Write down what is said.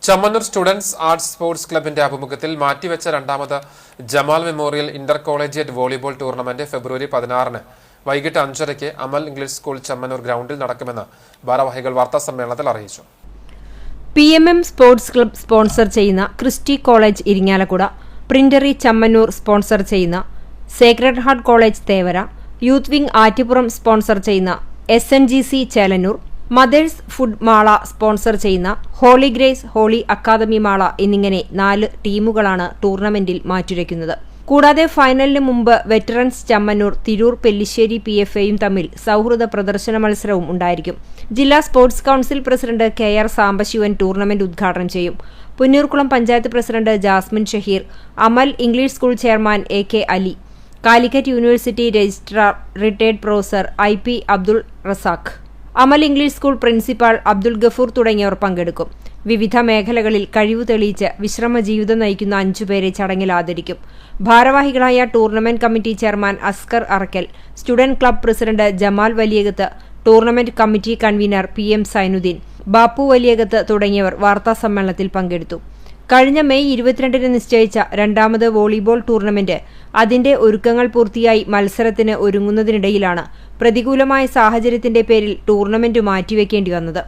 Chammannur students arts sports ക്ലബിന്റെ ആഭിമുഖ്യത്തിൽ മാറ്റിവെച്ച രണ്ടാമത് Jamal memorial inter collegiate volleyball tournament February 16-ന് വൈകിട്ട് 5:30-ക്ക് അമൽ ഇംഗ്ലീഷ് സ്കൂൾ ചമ്മന്നൂർ ഗ്രൗണ്ടിൽ നടക്കുമെന്ന് ഭാരവാഹികൾ വാർത്താസമ്മേളനത്തിൽ അറിയിച്ചു. PMM സ്പോർട്സ് ക്ലബ് സ്പോൺസർ ചെയ്യുന്ന Christy college Irinjalakuda, printery Chammannur sponsor ചെയ്യുന്ന sacred heart college Thevara, youth wing Attippuram sponsor ചെയ്യുന്ന SNGC Chelannur, mothers food Mala sponsor ചെയ്യുന്ന holy grace holy academy Mala എന്നിങ്ങനെ 4 ടീമുകളാണ് ടൂർണമെന്റിൽ മാറ്റുരയ്ക്കുന്നത്. കൂടാതെ ഫൈനലിന് മുമ്പ് വെറ്ററൻസ് ചമ്മന്നൂർ, തിരൂർ, പെല്ലിശ്ശേരി PFAയും തമ്മിൽ സൗഹൃദ പ്രദർശന മത്സരവും ഉണ്ടായിരിക്കും. ജില്ലാ sports council president KR Sambasivan tournament ഉദ്ഘാടനം ചെയ്യും. Punnurkulam panchayat president Jasmin Shaheer, Amal English school chairman AK Ali, Calicut university registrar retired professor IP Abdul Razak, Amal English school principal Abdul Gafoor തുടങ്ങിയവർ പങ്കെടുക്കും. വിവിധ മേഖലകളിൽ കഴിവ് തെളിയിച്ച് വിശ്രമ ജീവിതം നയിക്കുന്ന 5 പേരെ ചടങ്ങിൽ ആദരിക്കും. ഭാരവാഹികളായ tournament committee chairman Askar Arakkal, student club president Jamal Valiyakath, tournament committee convener PM Sainuddin, Bappu Valiyakath തുടങ്ങിയവർ വാർത്താസമ്മേളനത്തിൽ പങ്കെടുത്തു. കഴിഞ്ഞ മെയ് 22-ന് നിശ്ചയിച്ച രണ്ടാമത് വോളിബോൾ ടൂർണമെന്റ് അതിന്റെ ഒരുക്കങ്ങൾ പൂർത്തിയായി മത്സരത്തിന് ഒരുങ്ങുന്നതിനിടയിലാണ് പ്രതികൂലമായ സാഹചര്യത്തിന്റെ പേരിൽ ടൂർണമെന്റ് മാറ്റിവെക്കേണ്ടി വന്നത്.